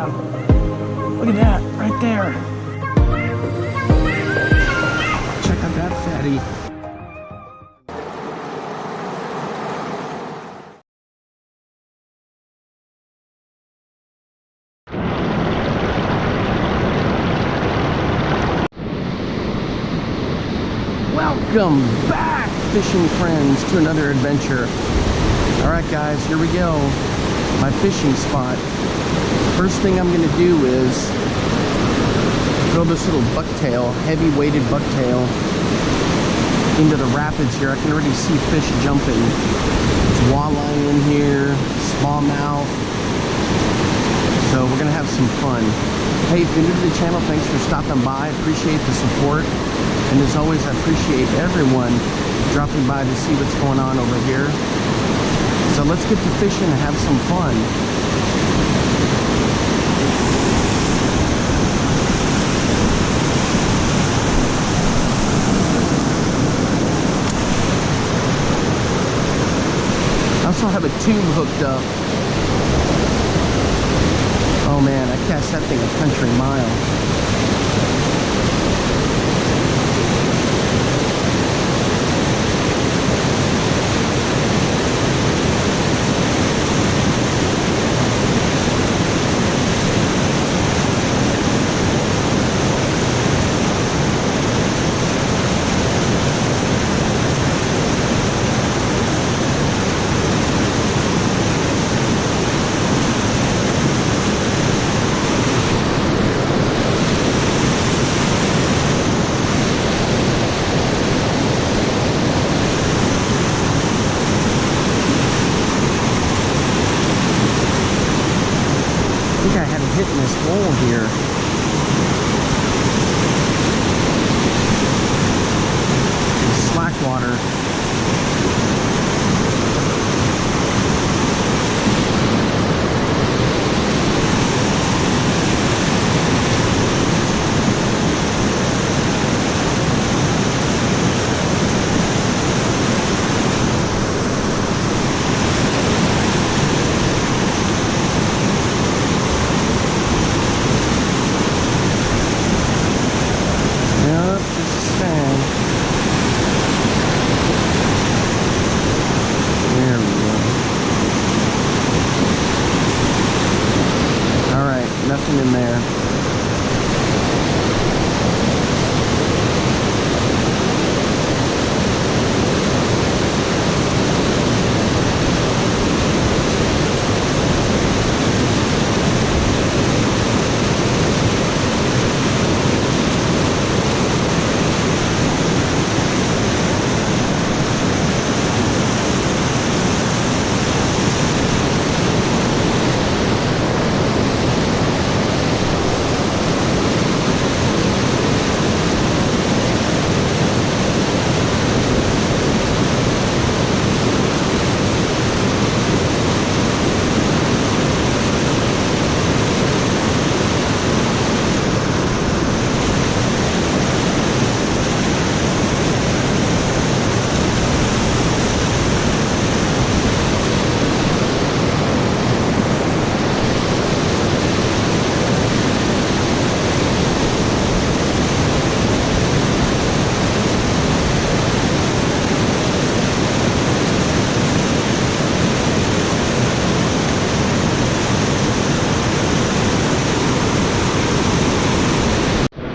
Yeah. Look at that, right there. Check out that fatty. Welcome back, fishing friends, to another adventure. Alright guys, here we go. My fishing spot. First thing I'm going to do is throw this little bucktail, heavy weighted bucktail, into the rapids here. I can already see fish jumping. There's walleye in here, smallmouth. So we're going to have some fun. Hey, if you're new to the channel, thanks for stopping by. Appreciate the support. And as always, I appreciate everyone dropping by to see what's going on over here. So let's get to fishing and have some fun. I also have a tube hooked up. Oh man, I cast that thing a country mile. Hitting this hole here. Slack water. Nothing in there.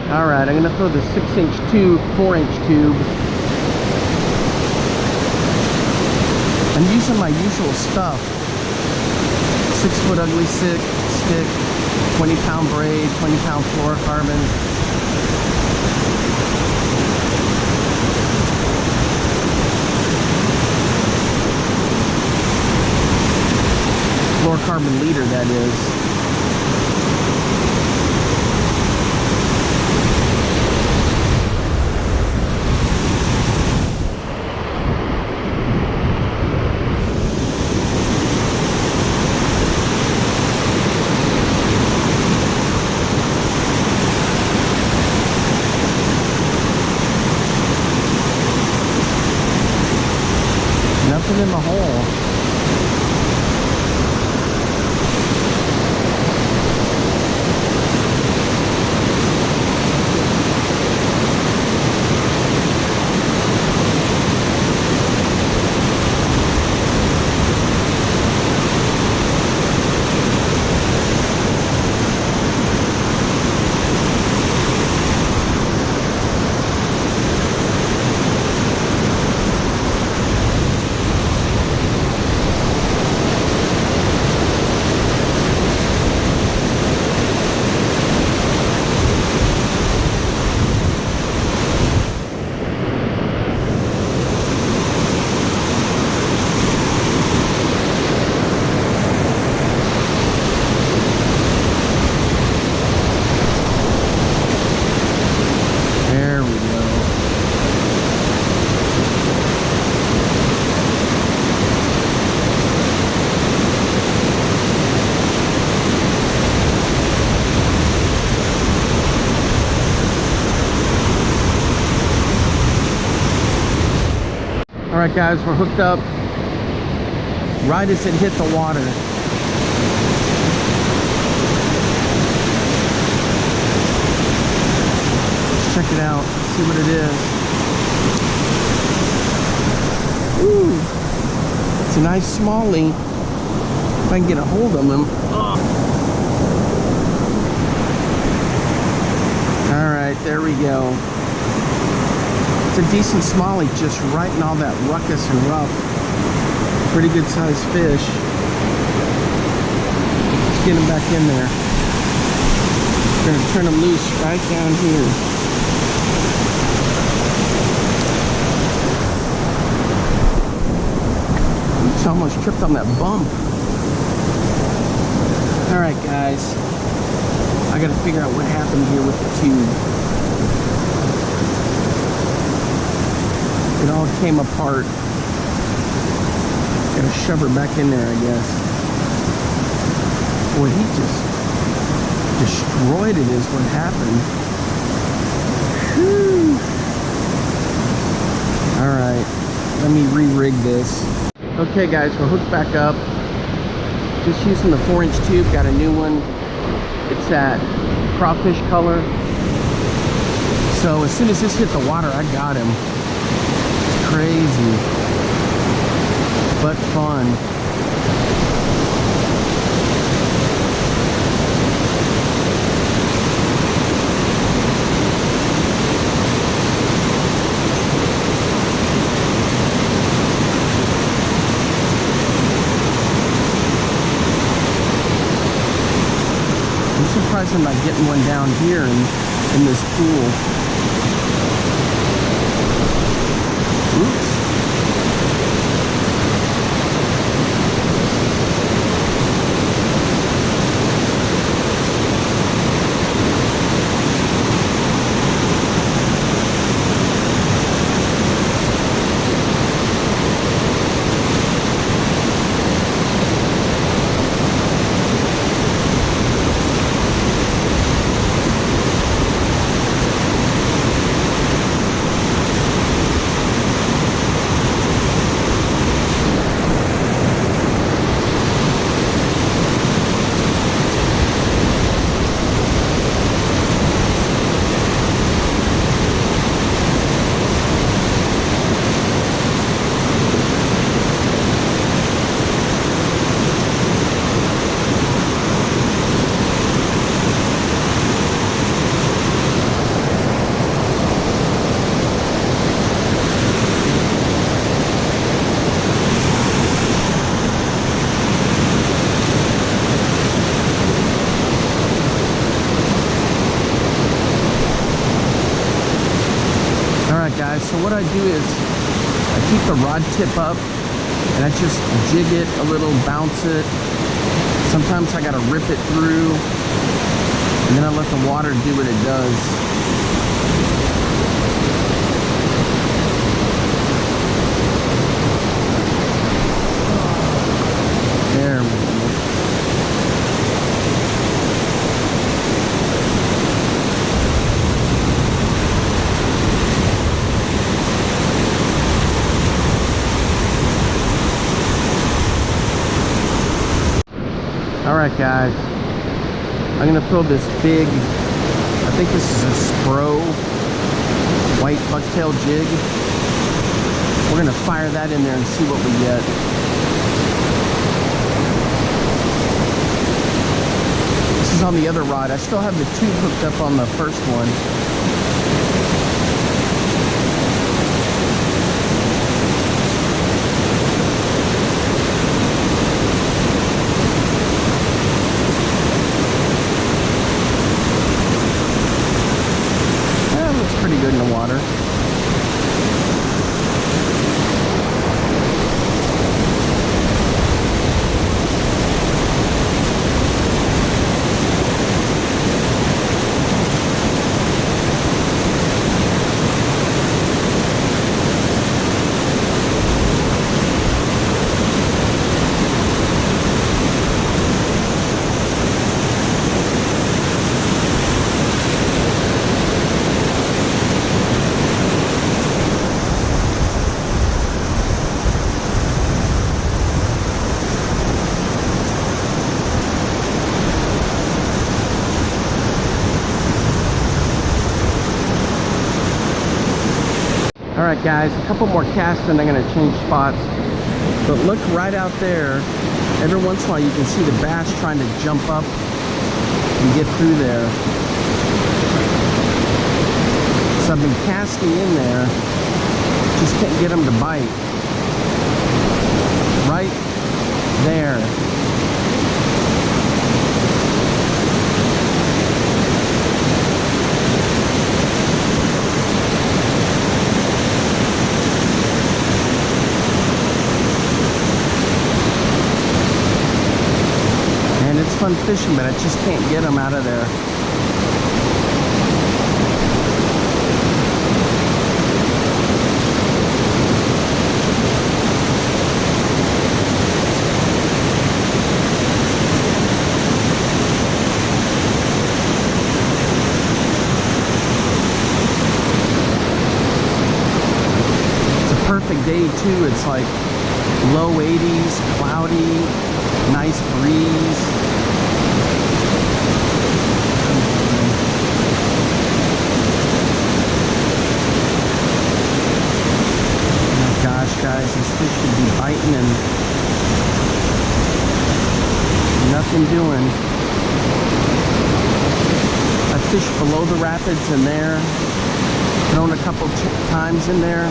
Alright, I'm going to throw the 6-inch tube, 4-inch tube. I'm using my usual stuff. 6-foot ugly stick, 20-pound braid, 20-pound fluorocarbon. Fluorocarbon leader, that is. Nothing in the hole. Alright guys, we're hooked up right as it hit the water. Let's check it out, see what it is. Ooh, it's a nice smallie. If I can get a hold of him. Alright, there we go. It's a decent smallie, just right in all that ruckus and rough. Pretty good sized fish. Let's get him back in there. We're gonna turn him loose right down here. It's almost tripped on that bump. Alright guys, I gotta figure out what happened here with the tube. It all came apart. Gotta shove her back in there, I guess. Boy, he just destroyed it is what happened. Whew. Alright, let me re-rig this. Okay guys, we're hooked back up. Just using the 4-inch tube, got a new one. It's that crawfish color. So as soon as this hit the water, I got him. It's crazy, but fun. I'm surprised I'm not getting one down here in this pool. Oops. Guys, so what I do is I keep the rod tip up and I just jig it a little, bounce it. Sometimes I gotta rip it through and then I let the water do what it does. There we go. Alright guys, I'm going to throw this big, I think this is a Spro white bucktail jig. We're going to fire that in there and see what we get. This is on the other rod. I still have the tube hooked up on the first one. Pretty good in the water. Alright guys, a couple more casts and I'm going to change spots. But look right out there. Every once in a while you can see the bass trying to jump up and get through there. So I've been casting in there. Just can't get them to bite. Right there. It's fun fishing, but I just can't get them out of there. It's a perfect day too. It's like low 80s, cloudy, nice breeze. Guys, this fish should be biting and nothing doing. I fished below the rapids in there, thrown a couple times in there,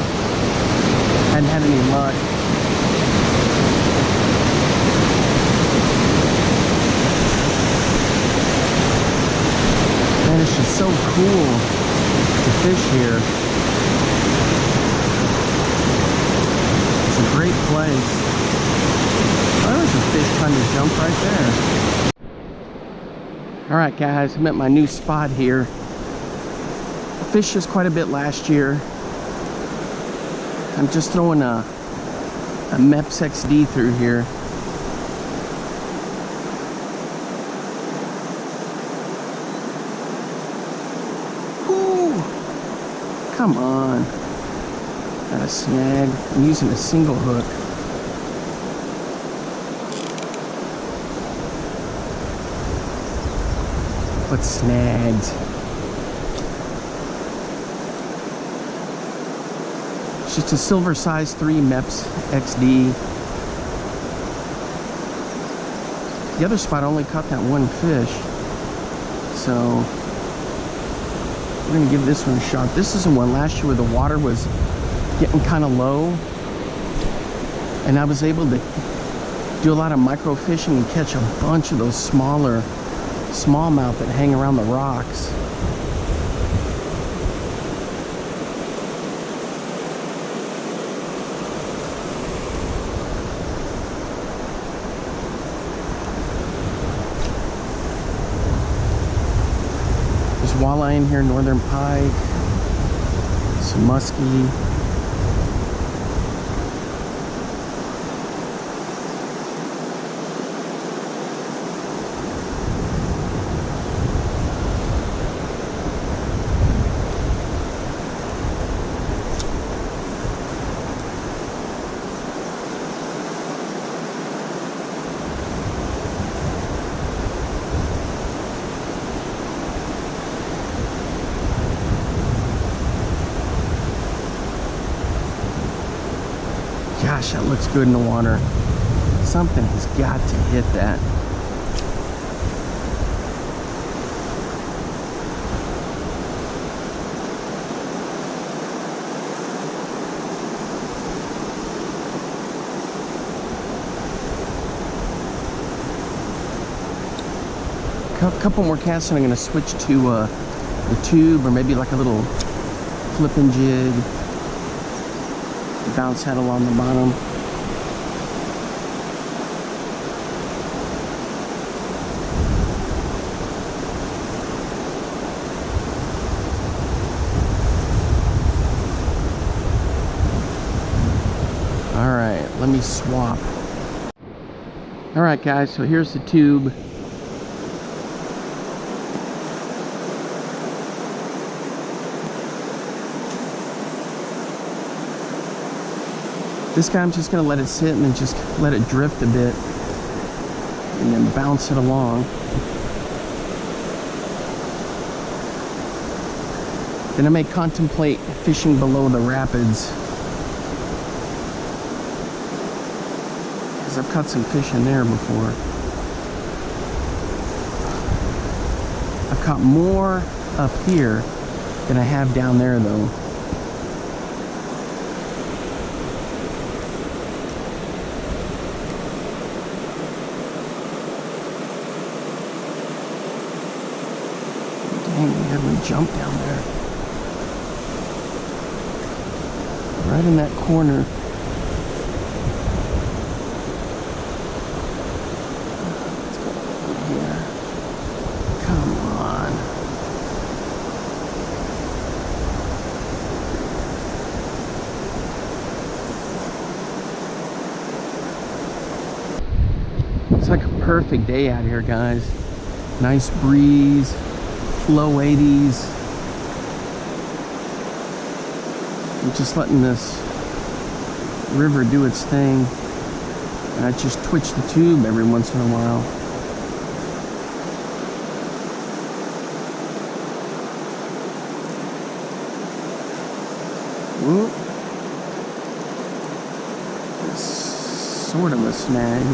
hadn't had any luck. Man, it's just so cool to fish here. Great place. Oh, there's a fish trying to jump right there. Alright guys, I'm at my new spot here. I fished this quite a bit last year. I'm just throwing a Mepps XD through here. Ooh, come on. Got a snag. I'm using a single hook. What snagged? It's just a silver size 3 Mepps XD. The other spot only caught that one fish. So we're gonna give this one a shot. This is the one last year where the water was getting kind of low, and I was able to do a lot of micro fishing and catch a bunch of those smaller smallmouth that hang around the rocks. There's walleye in here, northern pike, some muskie. Gosh, that looks good in the water. Something has got to hit that. A couple more casts and I'm going to switch to the tube, or maybe like a little flipping jig. Bounce head along the bottom. All right, let me swap. All right guys, so here's the tube. This guy, I'm just going to let it sit and then just let it drift a bit and then bounce it along. Then I may contemplate fishing below the rapids, because I've caught some fish in there before. I've caught more up here than I have down there though. Dang, we had one jump down there. Right in that corner. Let's go over here. Come on. It's like a perfect day out here, guys. Nice breeze, low 80s. I'm just letting this river do its thing, and I just twitch the tube every once in a while. Whoop. It's sort of a snag.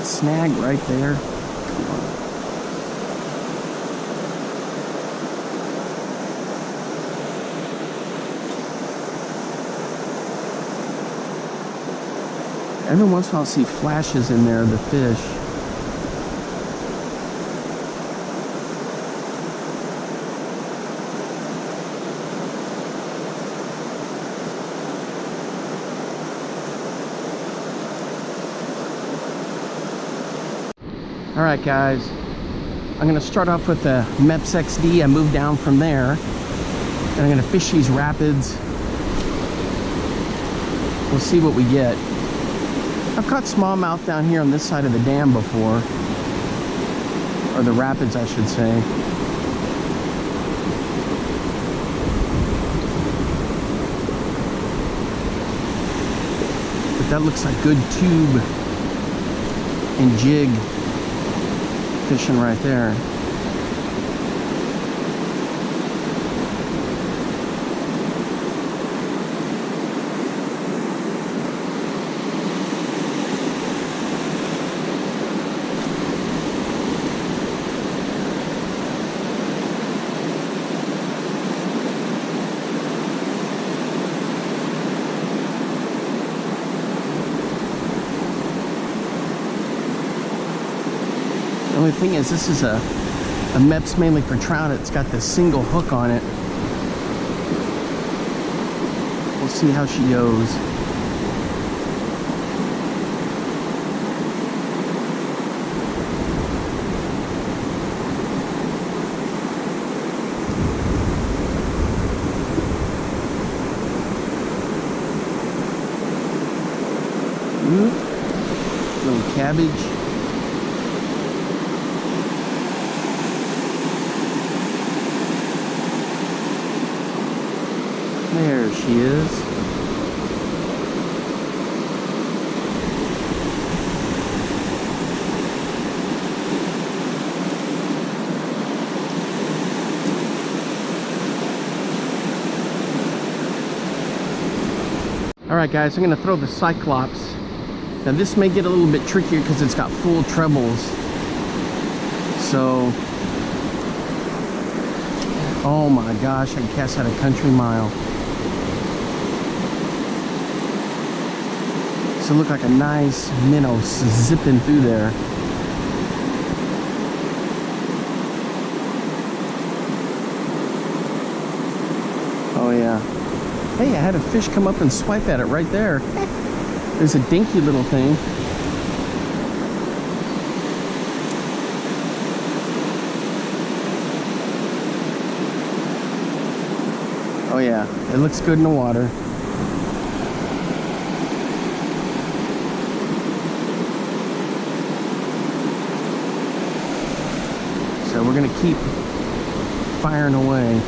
Snag right there. Come on. Every once in a while I'll see flashes in there of the fish. Alright guys, I'm going to start off with the Mepps XD. I moved down from there, and I'm going to fish these rapids. We'll see what we get. I've caught smallmouth down here on this side of the dam before, or the rapids I should say. But that looks like good tube and jig fishing right there. The only thing is, this is a Mepps mainly for trout. It's got this single hook on it. We'll see how she goes. Ooh, little cabbage. There she is. Alright guys, I'm going to throw the Cyclops. Now this may get a little bit trickier because it's got full trebles. So, oh my gosh, I can cast out a country mile. So it looked like a nice minnow zipping through there. Oh yeah. Hey, I had a fish come up and swipe at it right there. There's a dinky little thing. Oh yeah, it looks good in the water. So we're gonna keep firing away.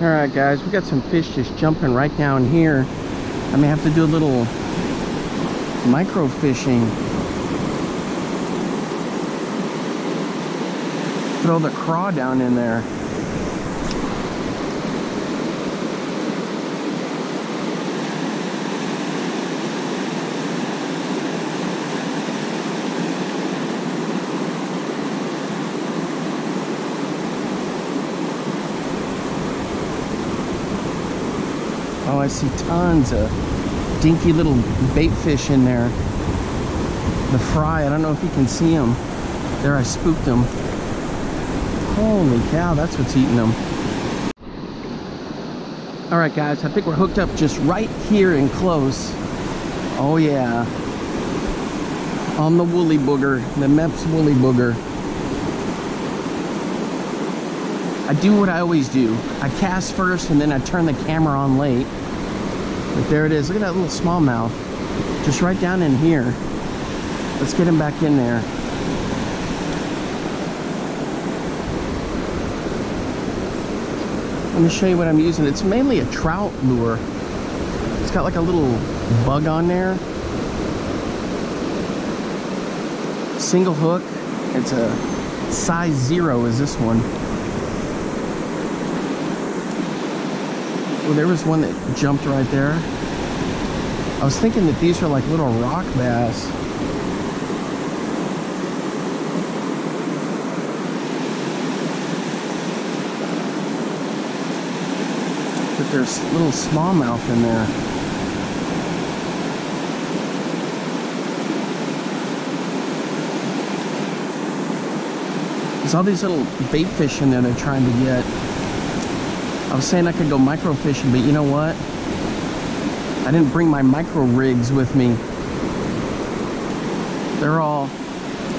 Alright guys, we got some fish just jumping right down here. I may have to do a little micro fishing. Throw the craw down in there. Oh, I see tons of dinky little bait fish in there. The fry, I don't know if you can see them. There, I spooked them. Holy cow, that's what's eating them. Alright guys, I think we're hooked up just right here and close. Oh yeah. On the woolly booger, the Mepps woolly booger. I do what I always do. I cast first and then I turn the camera on late. But there it is. Look at that little smallmouth. Just right down in here. Let's get him back in there. Let me show you what I'm using. It's mainly a trout lure. It's got like a little bug on there. Single hook. It's a size 0 is this one. Well, there was one that jumped right there. I was thinking that these are like little rock bass. But there's little smallmouth in there. There's all these little bait fish in there they're trying to get. I was saying I could go micro fishing, but you know what? I didn't bring my micro rigs with me. They're all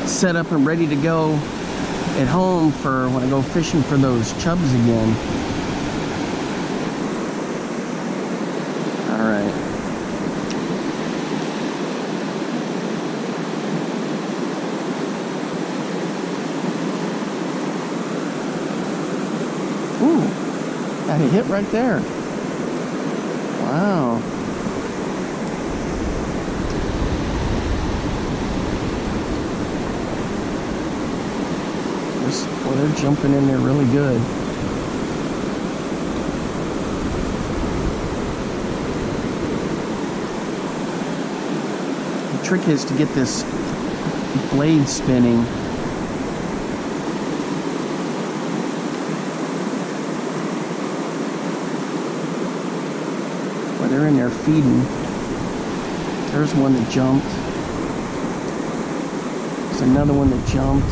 set up and ready to go at home for when I go fishing for those chubs again. All right. Ooh. Got a hit right there. Wow. Well, they're jumping in there really good. The trick is to get this blade spinning. They're in there feeding. There's one that jumped. There's another one that jumped.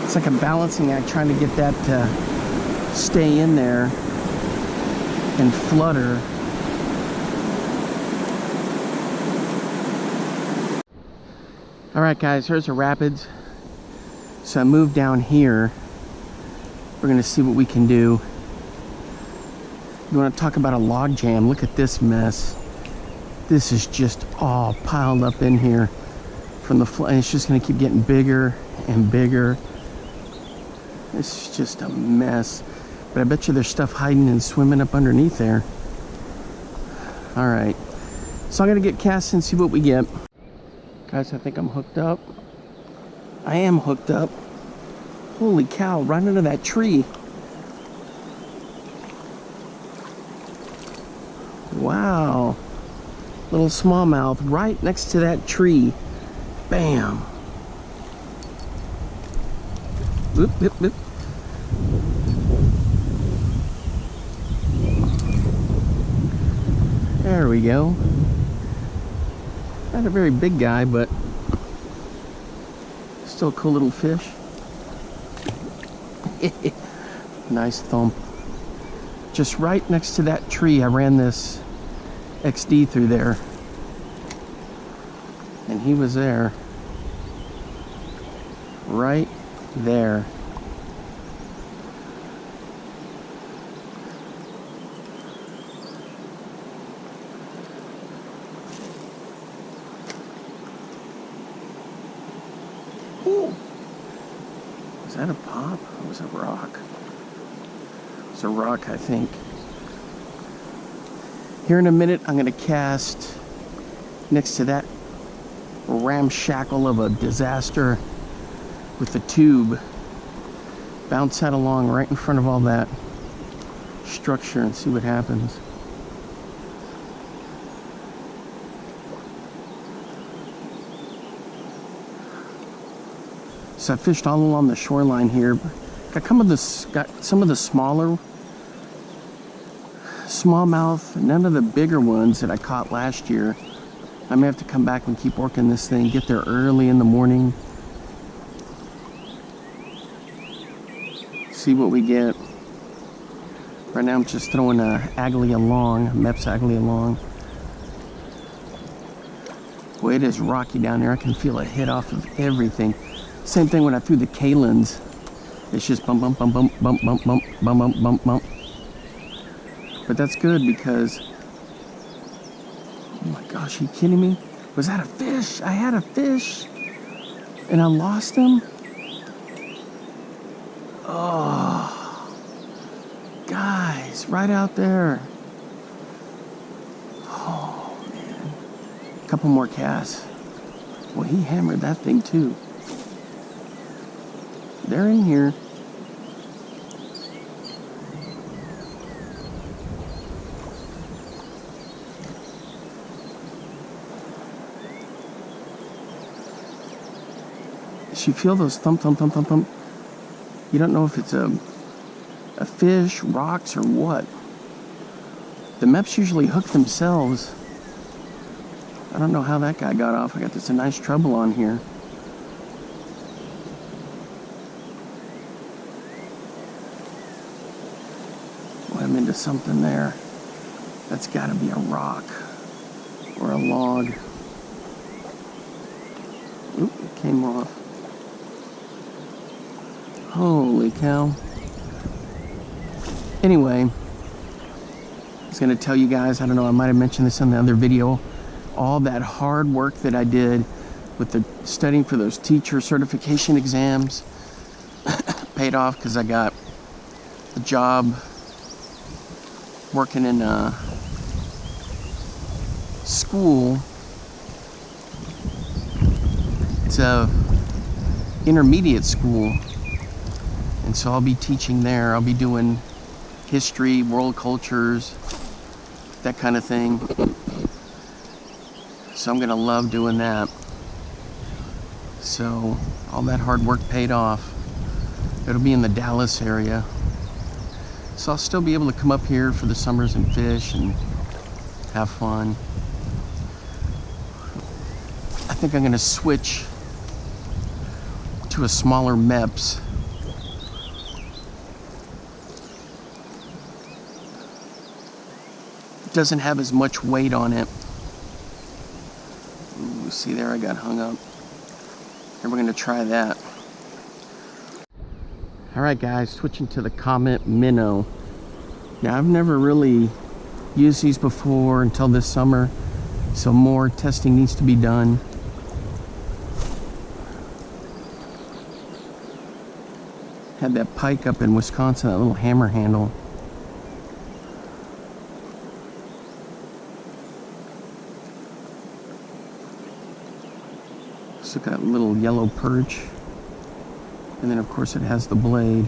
It's like a balancing act trying to get that to stay in there and flutter. Alright guys, here's the rapids. So I moved down here. We're gonna see what we can do. You wanna talk about a log jam? Look at this mess. This is just all piled up in here from the flood. It's just gonna keep getting bigger and bigger. This is just a mess. But I bet you there's stuff hiding and swimming up underneath there. Alright. So I'm gonna get cast and see what we get. Guys, I think I'm hooked up. I am hooked up. Holy cow, right under that tree. Wow. Little smallmouth right next to that tree. Bam. Whoop, whoop, whoop. There we go. Not a very big guy, but still a cool little fish. Nice thump. Just right next to that tree, I ran this XD through there. And he was there. Right there. Ooh. Was that a pop? Or was it a rock? It's a rock, I think. Here in a minute, I'm gonna cast next to that ramshackle of a disaster with the tube. Bounce that along right in front of all that structure and see what happens. So I fished all along the shoreline here. Got some of the smaller smallmouth, none of the bigger ones that I caught last year. I may have to come back and keep working this thing, get there early in the morning, see what we get. Right now I'm just throwing a Aglia long, Mepps Aglia long. Boy, it is rocky down there. I can feel a hit off of everything. Same thing when I threw the Kalins. It's just bump, bump, bump, bump, bump, bump, bump, bump, bump, bump, bump. But that's good because, oh my gosh, are you kidding me? Was that a fish? I had a fish and I lost him? Oh, guys, right out there. Oh man, a couple more casts. Well, he hammered that thing too. They're in here. You feel those thump, thump, thump, thump, thump. You don't know if it's a fish, rocks, or what. The Mepps usually hook themselves. I don't know how that guy got off. I got this a nice treble on here. Boy, I'm into something there. That's got to be a rock or a log. Oop, it came off. Holy cow. Anyway, I was going to tell you guys, I don't know, I might have mentioned this in the other video, all that hard work that I did with the studying for those teacher certification exams paid off because I got a job working in a school. It's a intermediate school. And so I'll be teaching there. I'll be doing history, world cultures, that kind of thing. So I'm gonna love doing that. So all that hard work paid off. It'll be in the Dallas area. So I'll still be able to come up here for the summers and fish and have fun. I think I'm gonna switch to a smaller Mepps. Doesn't have as much weight on it. Ooh, see there, I got hung up. And we're gonna try that. All right guys, switching to the Comet Mino. Now I've never really used these before until this summer, so more testing needs to be done. Had that pike up in Wisconsin, that little hammer handle. So got a little yellow perch, and then of course it has the blade.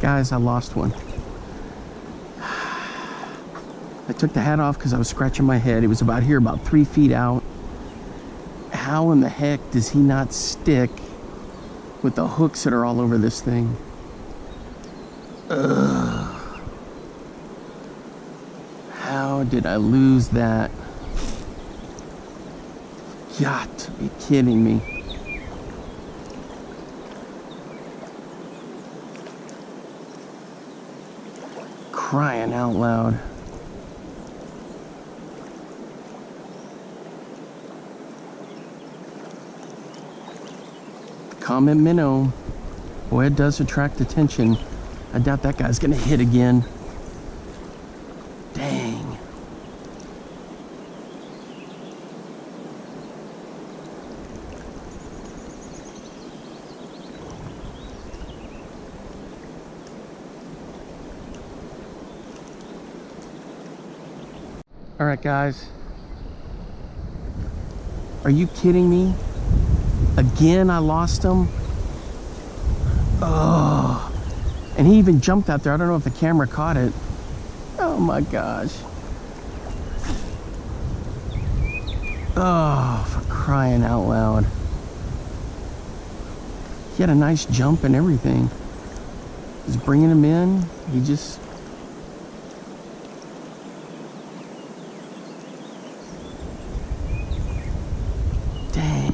Guys, I lost one. I took the hat off because I was scratching my head. It was about here, about 3 feet out. How in the heck does he not stick with the hooks that are all over this thing? Ugh. How did I lose that? Got to be kidding me. crying out loud. Comet Minnow. Boy, it does attract attention. I doubt that guy's gonna hit again. Dang. All right, guys. Are you kidding me? Again, I lost him. Oh, and he even jumped out there. I don't know if the camera caught it. Oh my gosh. Oh, for crying out loud. He had a nice jump and everything. He's bringing him in. He just... Dang.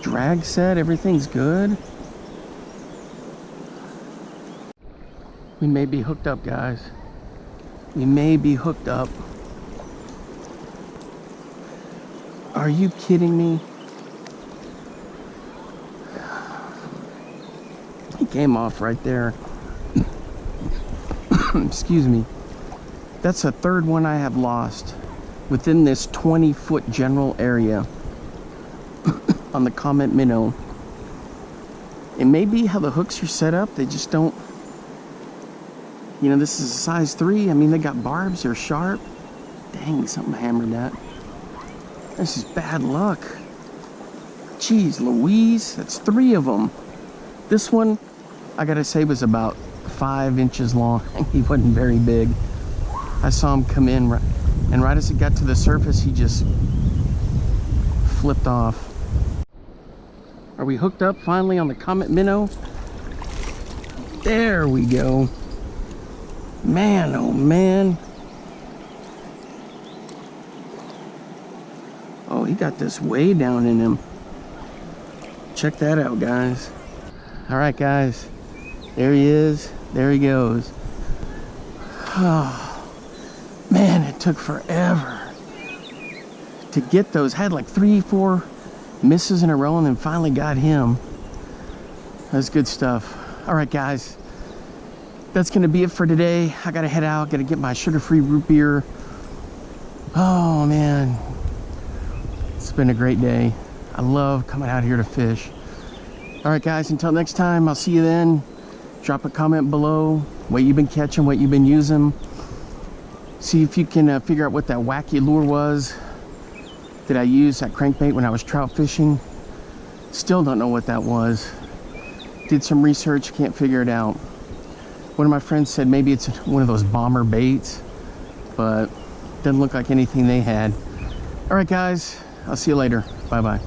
Drag set, everything's good. We may be hooked up, guys. We may be hooked up. Are you kidding me? He came off right there. Excuse me. That's the third one I have lost within this 20-foot general area on the Comet Minnow. It may be how the hooks are set up. They just don't, you know, this is a size 3. I mean, they got barbs, they're sharp. Dang, something hammered that. This is bad luck. Jeez Louise, that's 3 of them. This one, I gotta say, was about 5 inches long. He wasn't very big. I saw him come in, and right as it got to the surface, he just flipped off. Are we hooked up finally on the Comet Minnow? There we go. Man, oh man. Oh, he got this way down in him. Check that out, guys. All right, guys. There he is. There he goes. Oh, man, it took forever to get those. Had like 3-4 misses in a row and then finally got him. That's good stuff. All right, guys. That's gonna be it for today. I gotta head out, gotta get my sugar-free root beer. Oh man, it's been a great day. I love coming out here to fish. All right, guys, until next time, I'll see you then. Drop a comment below what you've been catching, what you've been using. See if you can figure out what that wacky lure was that I used, that crankbait, when I was trout fishing. Still don't know what that was. Did some research, can't figure it out. One of my friends said maybe it's one of those bomber baits, but doesn't look like anything they had. All right, guys, I'll see you later. Bye-bye.